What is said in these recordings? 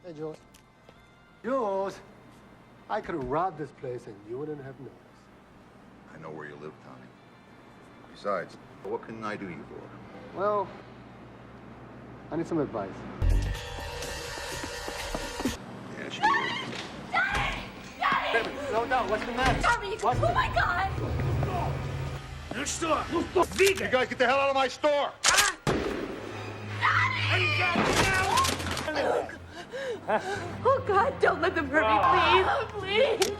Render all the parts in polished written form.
Hey, Jules. Jules, I could have robbed this place and you wouldn't have noticed. I know where you live, Tommy. Besides, what can I do you for? Well, I need some advice. Yeah, she is. Daddy! Daddy! Baby, slow down. What's the matter? Tommy! Oh my God! Next store! You guys get the hell out of my store! Oh God, don't let them hurt me, please! Please!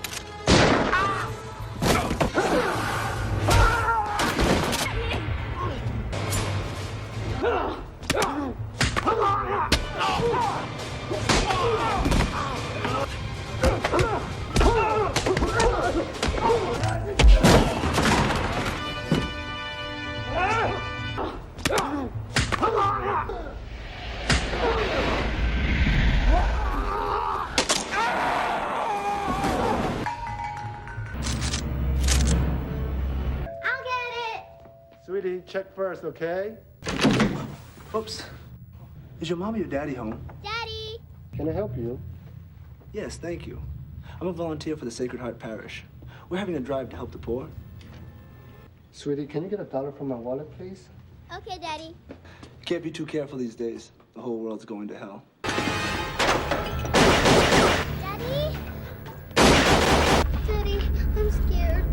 Sweetie, check first, okay? Oops. Is your mom or your daddy home? Daddy! Can I help you? Yes, thank you. I'm a volunteer for the Sacred Heart Parish. We're having a drive to help the poor. Sweetie, can you get $1 from my wallet, please? Okay, Daddy. Can't be too careful these days. The whole world's going to hell. Daddy? Daddy, I'm scared.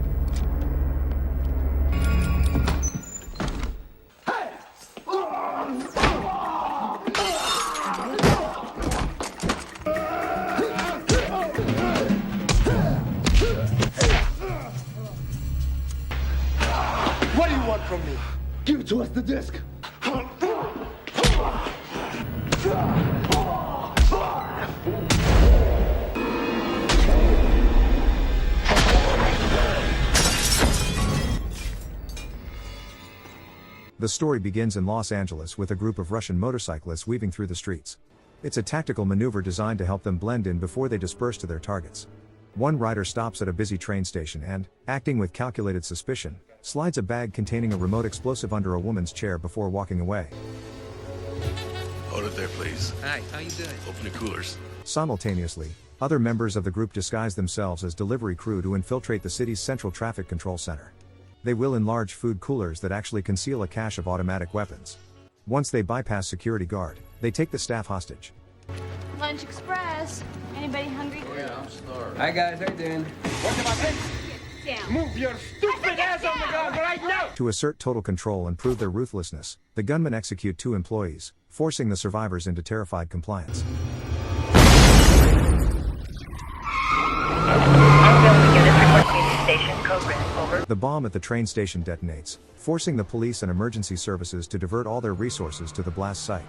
What do you want from me? Give it to us, the disc. The story begins in Los Angeles with a group of Russian motorcyclists weaving through the streets. It's a tactical maneuver designed to help them blend in before they disperse to their targets. One rider stops at a busy train station and, acting with calculated suspicion, slides a bag containing a remote explosive under a woman's chair before walking away. Hold it there, please. Hi, how you doing? Open the coolers. Simultaneously, other members of the group disguise themselves as delivery crew to infiltrate the city's central traffic control center. They will enlarge food coolers that actually conceal a cache of automatic weapons. Once they bypass security guard, they take the staff hostage. Lunch Express. Anybody hungry? Oh yeah, I'm starved. Hi guys, how you doing? What about this? Move your stupid ass on the ground right now! To assert total control and prove their ruthlessness, the gunmen execute 2 employees, forcing the survivors into terrified compliance. The bomb at the train station detonates, forcing the police and emergency services to divert all their resources to the blast site.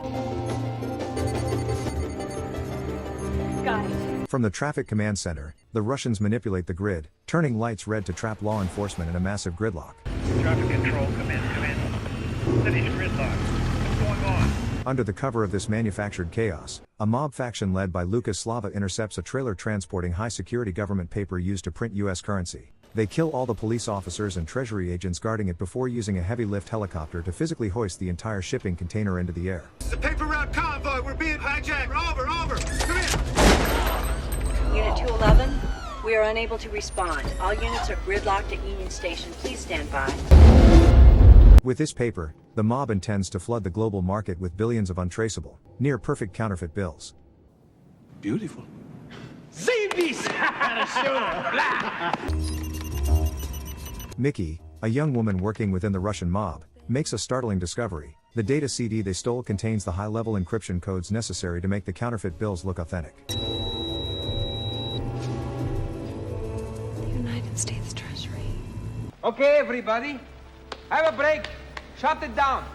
Got it. From the traffic command center, the Russians manipulate the grid, turning lights red to trap law enforcement in a massive gridlock. Traffic control, come in. City's gridlock. What's going on? Under the cover of this manufactured chaos, a mob faction led by Lucas Slava intercepts a trailer transporting high-security government paper used to print U.S. currency. They kill all the police officers and treasury agents guarding it before using a heavy-lift helicopter to physically hoist the entire shipping container into the air. The paper route convoy, we're being hijacked. Over. Come in. Unit 211, we are unable to respond. All units are gridlocked at Union Station. Please stand by. With this paper, the mob intends to flood the global market with billions of untraceable, near-perfect counterfeit bills. Beautiful. Mickey, a young woman working within the Russian mob, makes a startling discovery. The data CD they stole contains the high-level encryption codes necessary to make the counterfeit bills look authentic. United States Treasury. Okay, everybody. Have a break. Shut it down.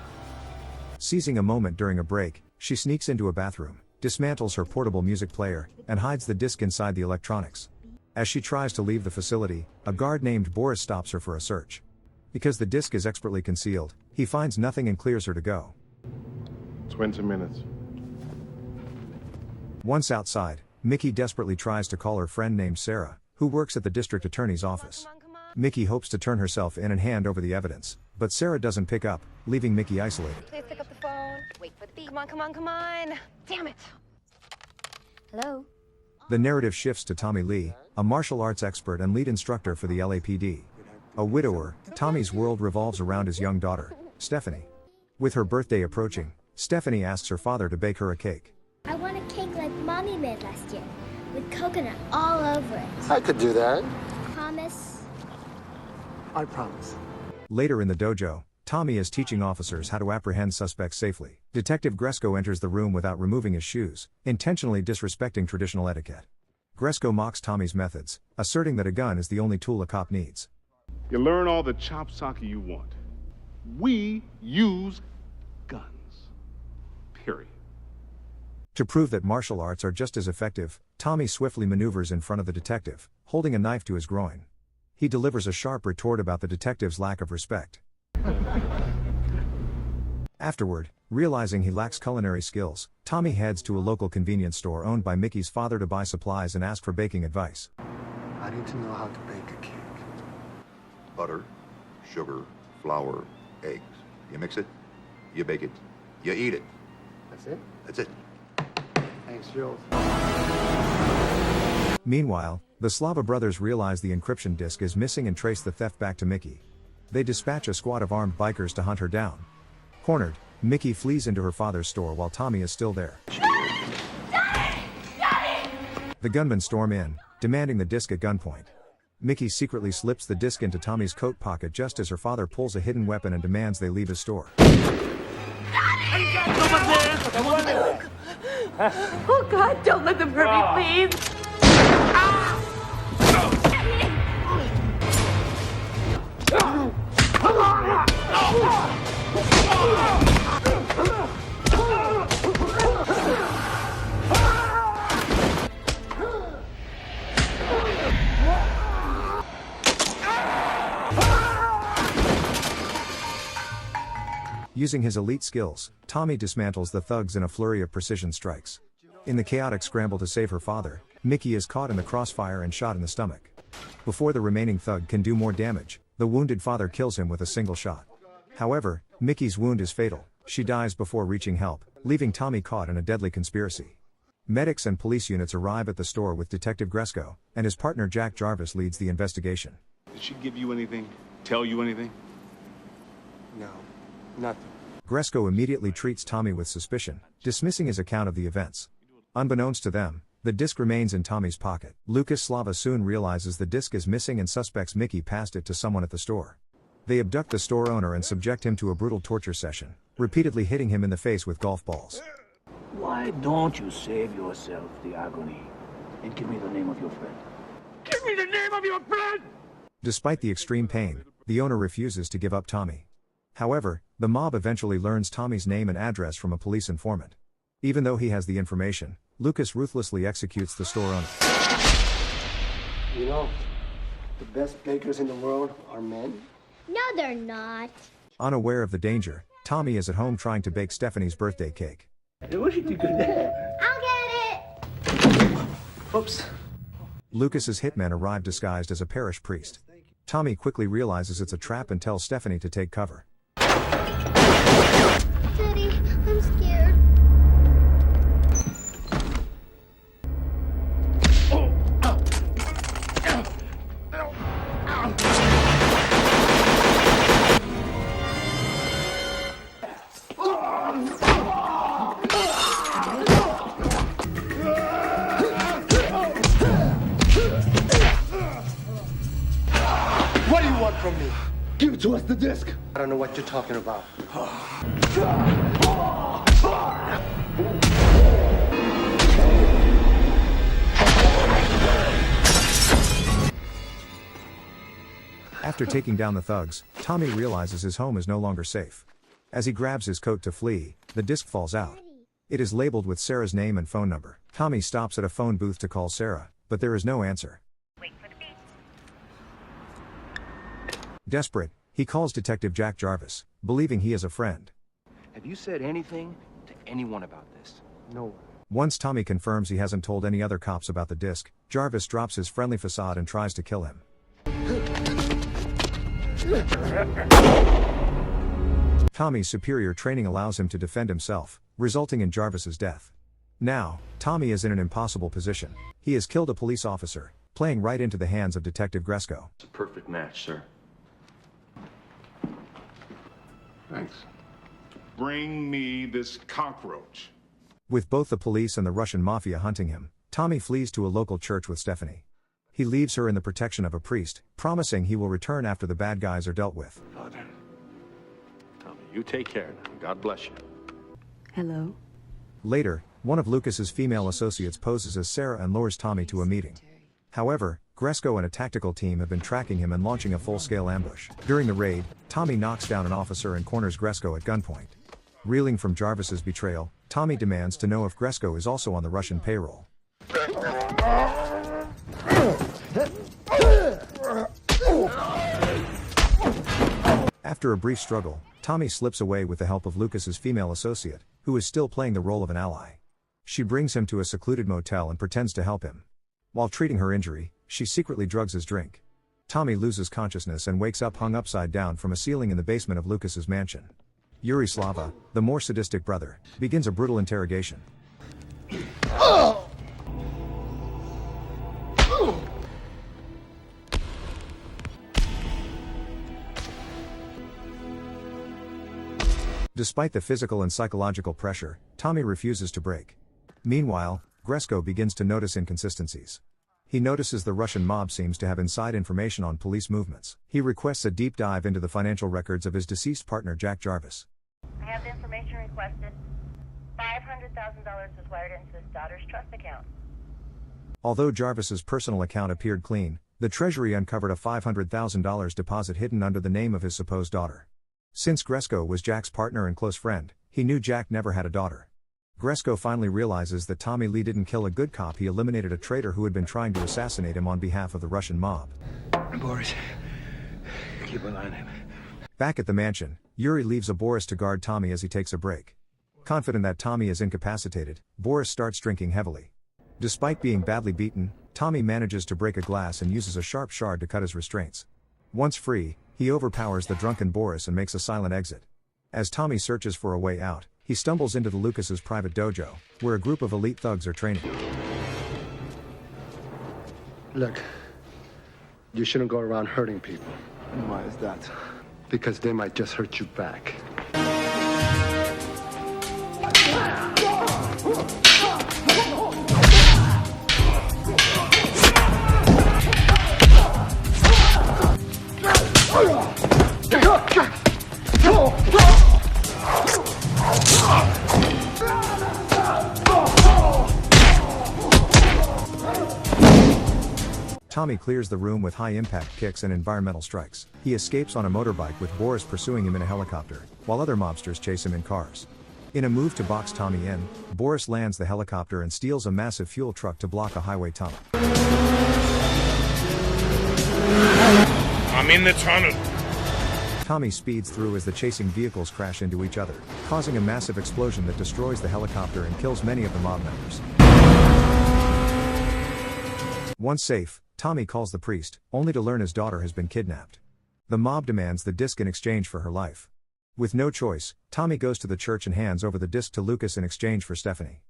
Seizing a moment during a break, she sneaks into a bathroom, dismantles her portable music player, and hides the disc inside the electronics. As she tries to leave the facility, a guard named Boris stops her for a search. Because the disc is expertly concealed, he finds nothing and clears her to go. 20 minutes. Once outside, Mickey desperately tries to call her friend named Sarah, who works at the district attorney's office. Mickey hopes to turn herself in and hand over the evidence, but Sarah doesn't pick up, leaving Mickey isolated. Please pick up the phone. Wait for the beep. Come on. Damn it. Hello? The narrative shifts to Tommy Lee, a martial arts expert and lead instructor for the LAPD. A widower, Tommy's world revolves around his young daughter, Stephanie. With her birthday approaching, Stephanie asks her father to bake her a cake. I want a cake like Mommy made last year, with coconut all over it. I could do that. Promise? I promise. Later in the dojo, Tommy is teaching officers how to apprehend suspects safely. Detective Gresco enters the room without removing his shoes, intentionally disrespecting traditional etiquette. Gresco mocks Tommy's methods, asserting that a gun is the only tool a cop needs. You learn all the chop socky you want. We use guns. Period. To prove that martial arts are just as effective, Tommy swiftly maneuvers in front of the detective, holding a knife to his groin. He delivers a sharp retort about the detective's lack of respect. Afterward, realizing he lacks culinary skills, Tommy heads to a local convenience store owned by Mickey's father to buy supplies and ask for baking advice. I need to know how to bake a cake. Butter, sugar, flour, eggs. You mix it, you bake it, you eat it. That's it? That's it. Thanks, Jules. Meanwhile, the Slava brothers realize the encryption disk is missing and trace the theft back to Mickey. They dispatch a squad of armed bikers to hunt her down. Cornered, Mickey flees into her father's store while Tommy is still there. Daddy! Daddy! The gunmen storm in, demanding the disc at gunpoint. Mickey secretly slips the disc into Tommy's coat pocket just as her father pulls a hidden weapon and demands they leave his store. Oh, God, don't let them hurt me, please. Using his elite skills, Tommy dismantles the thugs in a flurry of precision strikes. In the chaotic scramble to save her father, Mickey is caught in the crossfire and shot in the stomach. Before the remaining thug can do more damage, the wounded father kills him with a single shot. However, Mickey's wound is fatal. She dies before reaching help, leaving Tommy caught in a deadly conspiracy. Medics and police units arrive at the store with Detective Gresco, and his partner Jack Jarvis leads the investigation. Did she give you anything? Tell you anything? No, nothing. Gresco immediately treats Tommy with suspicion, dismissing his account of the events. Unbeknownst to them, the disc remains in Tommy's pocket. Lucas Slava soon realizes the disc is missing and suspects Mickey passed it to someone at the store. They abduct the store owner and subject him to a brutal torture session, repeatedly hitting him in the face with golf balls. Why don't you save yourself the agony and give me the name of your friend? Give me the name of your friend! Despite the extreme pain, the owner refuses to give up Tommy. However, the mob eventually learns Tommy's name and address from a police informant. Even though he has the information, Lucas ruthlessly executes the store owner. You know, the best bakers in the world are men. No, they're not. Unaware of the danger, Tommy is at home trying to bake Stephanie's birthday cake. I'll get it. Oops. Lucas's hitmen arrive disguised as a parish priest. Tommy quickly realizes it's a trap and tells Stephanie to take cover. Daddy, I'm scared. What do you want from me? Give to us the disc. I don't know what you're talking about. After taking down the thugs, Tommy realizes his home is no longer safe. As he grabs his coat to flee, the disc falls out. It is labeled with Sarah's name and phone number. Tommy stops at a phone booth to call Sarah, but there is no answer. Wait for the beep. Desperate, he calls Detective Jack Jarvis, believing he is a friend. Have you said anything to anyone about this? No one. Once Tommy confirms he hasn't told any other cops about the disc, Jarvis drops his friendly facade and tries to kill him. Tommy's superior training allows him to defend himself, resulting in Jarvis's death. Now, Tommy is in an impossible position. He has killed a police officer, playing right into the hands of Detective Gresko. It's a perfect match, sir. Thanks. Bring me this cockroach. With both the police and the Russian mafia hunting him, Tommy flees to a local church with Stephanie. He leaves her in the protection of a priest, promising he will return after the bad guys are dealt with. Father, Tommy, you take care now. God bless you. Hello? Later, one of Lucas's female associates poses as Sarah and lures Tommy to a meeting. However, Gresko and a tactical team have been tracking him and launching a full-scale ambush. During the raid, Tommy knocks down an officer and corners Gresko at gunpoint. Reeling from Jarvis's betrayal, Tommy demands to know if Gresko is also on the Russian payroll. After a brief struggle, Tommy slips away with the help of Lucas's female associate, who is still playing the role of an ally. She brings him to a secluded motel and pretends to help him. While treating her injury, she secretly drugs his drink. Tommy loses consciousness and wakes up hung upside down from a ceiling in the basement of Lucas's mansion. Yuri Slava, the more sadistic brother, begins a brutal interrogation. Despite the physical and psychological pressure, Tommy refuses to break. Meanwhile, Gresko begins to notice inconsistencies. He notices the Russian mob seems to have inside information on police movements. He requests a deep dive into the financial records of his deceased partner Jack Jarvis. I have the information requested. $500,000 was wired into his daughter's trust account. Although Jarvis's personal account appeared clean, the Treasury uncovered a $500,000 deposit hidden under the name of his supposed daughter. Since Gresko was Jack's partner and close friend, he knew Jack never had a daughter. Gresko finally realizes that Tommy Lee didn't kill a good cop, he eliminated a traitor who had been trying to assassinate him on behalf of the Russian mob. Boris, keep an eye on him. Back at the mansion, Yuri leaves a Boris to guard Tommy as he takes a break. Confident that Tommy is incapacitated, Boris starts drinking heavily. Despite being badly beaten, Tommy manages to break a glass and uses a sharp shard to cut his restraints. Once free, he overpowers the drunken Boris and makes a silent exit. As Tommy searches for a way out, he stumbles into the Lucas's private dojo, where a group of elite thugs are training. Look, you shouldn't go around hurting people. And why is that? Because they might just hurt you back. Tommy clears the room with high-impact kicks and environmental strikes. He escapes on a motorbike with Boris pursuing him in a helicopter, while other mobsters chase him in cars. In a move to box Tommy in, Boris lands the helicopter and steals a massive fuel truck to block a highway tunnel. I'm in the tunnel. Tommy speeds through as the chasing vehicles crash into each other, causing a massive explosion that destroys the helicopter and kills many of the mob members. Once safe, Tommy calls the priest, only to learn his daughter has been kidnapped. The mob demands the disc in exchange for her life. With no choice, Tommy goes to the church and hands over the disc to Lucas in exchange for Stephanie.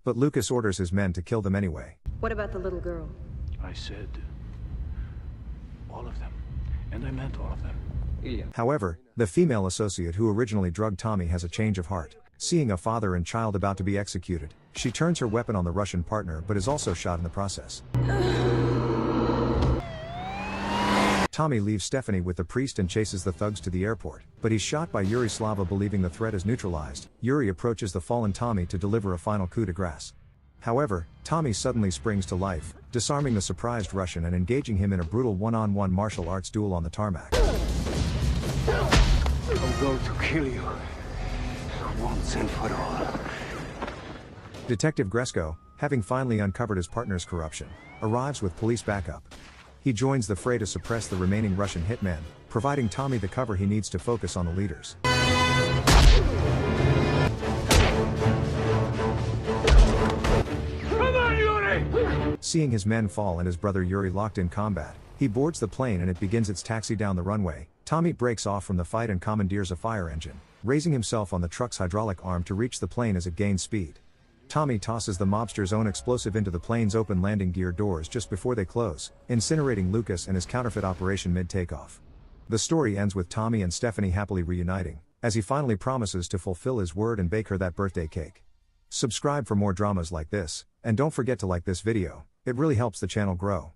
But Lucas orders his men to kill them anyway. What about the little girl? I said all of them, and I meant all of them. However, the female associate who originally drugged Tommy has a change of heart. Seeing a father and child about to be executed, she turns her weapon on the Russian partner but is also shot in the process. Tommy leaves Stephanie with the priest and chases the thugs to the airport, but he's shot by Yuri Slava. Believing the threat is neutralized, Yuri approaches the fallen Tommy to deliver a final coup de grace. However, Tommy suddenly springs to life, disarming the surprised Russian and engaging him in a brutal one-on-one martial arts duel on the tarmac. I'm going to kill you, once and for all. Detective Gresko, having finally uncovered his partner's corruption, arrives with police backup. He joins the fray to suppress the remaining Russian hitmen, providing Tommy the cover he needs to focus on the leaders. Come on, Yuri! Seeing his men fall and his brother Yuri locked in combat, he boards the plane and it begins its taxi down the runway. Tommy breaks off from the fight and commandeers a fire engine, raising himself on the truck's hydraulic arm to reach the plane as it gains speed. Tommy tosses the mobster's own explosive into the plane's open landing gear doors just before they close, incinerating Lucas and his counterfeit operation mid-takeoff. The story ends with Tommy and Stephanie happily reuniting, as he finally promises to fulfill his word and bake her that birthday cake. Subscribe for more dramas like this, and don't forget to like this video, it really helps the channel grow.